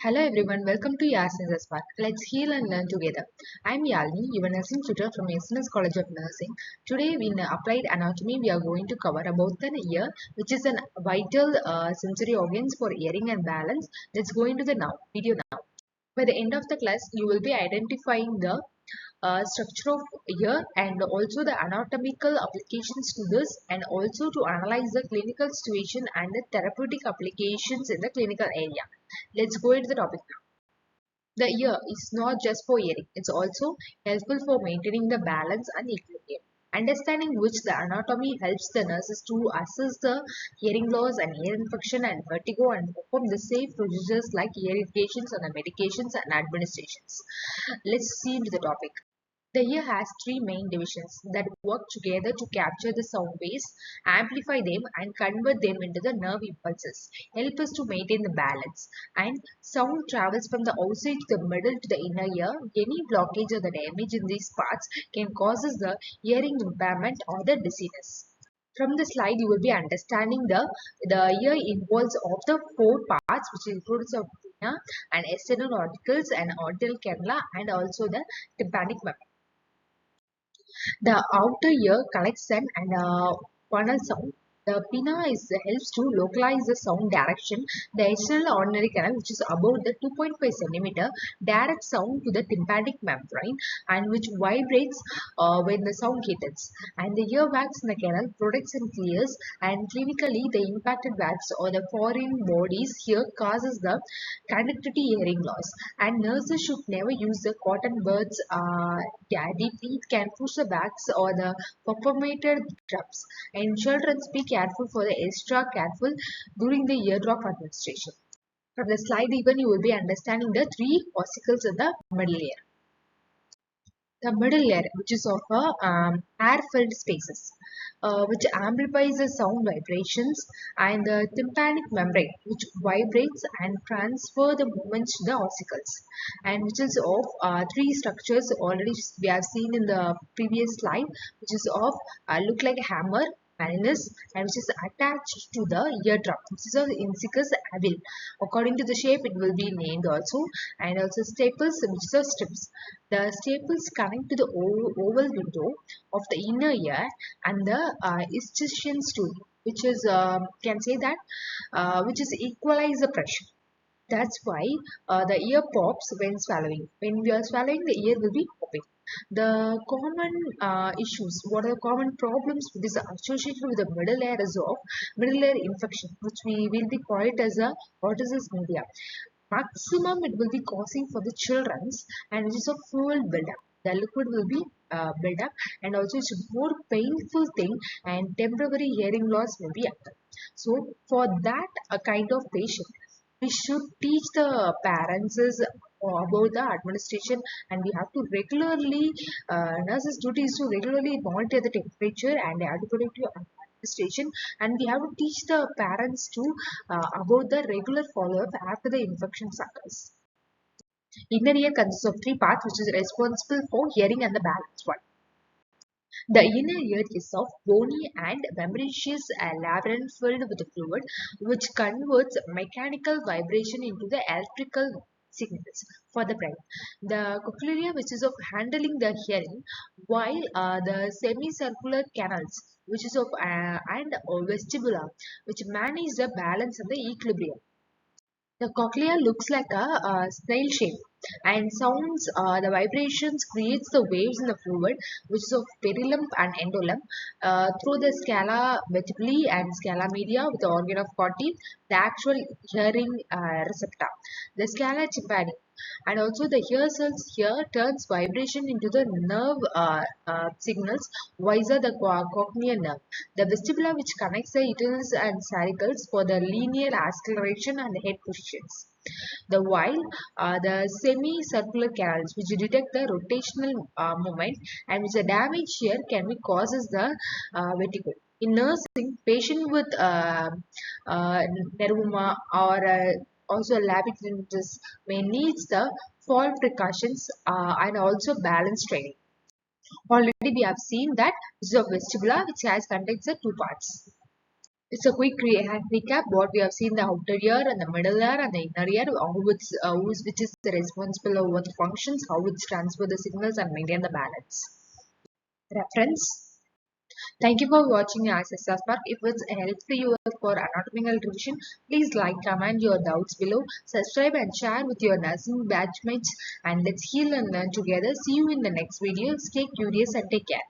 Hello everyone, welcome to SNS Park. Let's heal and learn together. I'm Yalini, your nursing tutor from SNS College of Nursing. Today in Applied Anatomy, we are going to cover about the ear, which is a vital sensory organs for hearing and balance. Let's go into the video now. By the end of the class, you will be identifying the structure of ear and also the anatomical applications to this, and also to analyze the clinical situation and the therapeutic applications in the clinical area. Let's go into the topic now. The ear is not just for hearing, it's also helpful for maintaining the balance and equilibrium. Understanding which the anatomy helps the nurses to assess the hearing loss and ear infection and vertigo and perform the safe procedures like ear irrigations and the medications and administrations. Let's see into the topic. The ear has three main divisions that work together to capture the sound waves, amplify them, and convert them into the nerve impulses, help us to maintain the balance. And sound travels from the outside to the middle to the inner ear. Any blockage or the damage in these parts can cause the hearing impairment or the dizziness. From the slide, you will be understanding the ear involves of the four parts, which includes the pinna and external auricles and auditory canal and also the tympanic membrane. The outer ear collects an and funnel sound. The pinna helps to localize the sound direction. The external ordinary canal, which is about the 2.5 centimeter, directs sound to the tympanic membrane and which vibrates when the sound hits. And the earwax in the canal protects and clears. And clinically, the impacted wax or the foreign bodies here causes the conductivity hearing loss. And nurses should never use the cotton buds deeply. It can push the backs or the perforated drops. And children, be careful for the extra careful during the eardrop administration. From the slide even you will be understanding the three ossicles in the middle ear. The middle ear, which is of air-filled spaces, which amplifies the sound vibrations, and the tympanic membrane, which vibrates and transfer the movements to the ossicles, and which is of three structures already we have seen in the previous slide, which is of look like a hammer, manus, and which is attached to the eardrum, which is of incisius abil. According to the shape, it will be named also, and also staples, which is of strips. The staples connect to the oval window of the inner ear and the ischius tube, which is can say that which is equalize the pressure. That's why the ear pops when swallowing. When we are swallowing, the ear will be popping. The common issues, what are the common problems which is associated with the middle ear is of middle ear infection, which we will be call it as a otitis media. Maximum it will be causing for the children's, and it is a fluid buildup. The liquid will be built up, and also it's a more painful thing, and temporary hearing loss will be occur. So for that a kind of patient, we should teach the parents about the administration, and we have to regularly nurses duty is to regularly monitor the temperature and adequate administration, and we have to teach the parents to about the regular follow-up after the infection occurs. Inner ear consists of three parts, which is responsible for hearing and the balance one. The inner ear is of bony and membraneous labyrinth filled with fluid, which converts mechanical vibration into the electrical signals for the brain. The cochlear, which is of handling the hearing, while the semicircular canals, which is of and vestibula, which manage the balance and the equilibrium. The cochlea looks like a snail shape and sounds, the vibrations creates the waves in the fluid, which is of perilum and endolum, through the scala vertebrae and scala media with the organ of Corti, the actual hearing receptor. The scala tympani, and also the ear cells here turns vibration into the nerve signals via the cochlear nerve. The vestibula, which connects the utils and cervicals for the linear acceleration and head positions. The while the semicircular canals, which detect the rotational movement, and which the damage here can be causes the vertigo. In nursing, patient with neuroma or also labyrinthitis may need the fall precautions and also balance training. Already we have seen that this is a vestibula which has contains the two parts. It's a quick recap what we have seen: the outer ear and the middle ear and the inner ear, which is the responsible over the functions, how it transfer the signals and maintain the balance. Reference. Thank you for watching ISS Spark. If it's helpful you for anatomical revision, please like, comment your doubts below, subscribe and share with your nursing batchmates, and let's heal and learn together. See you in the next video. Stay curious and take care.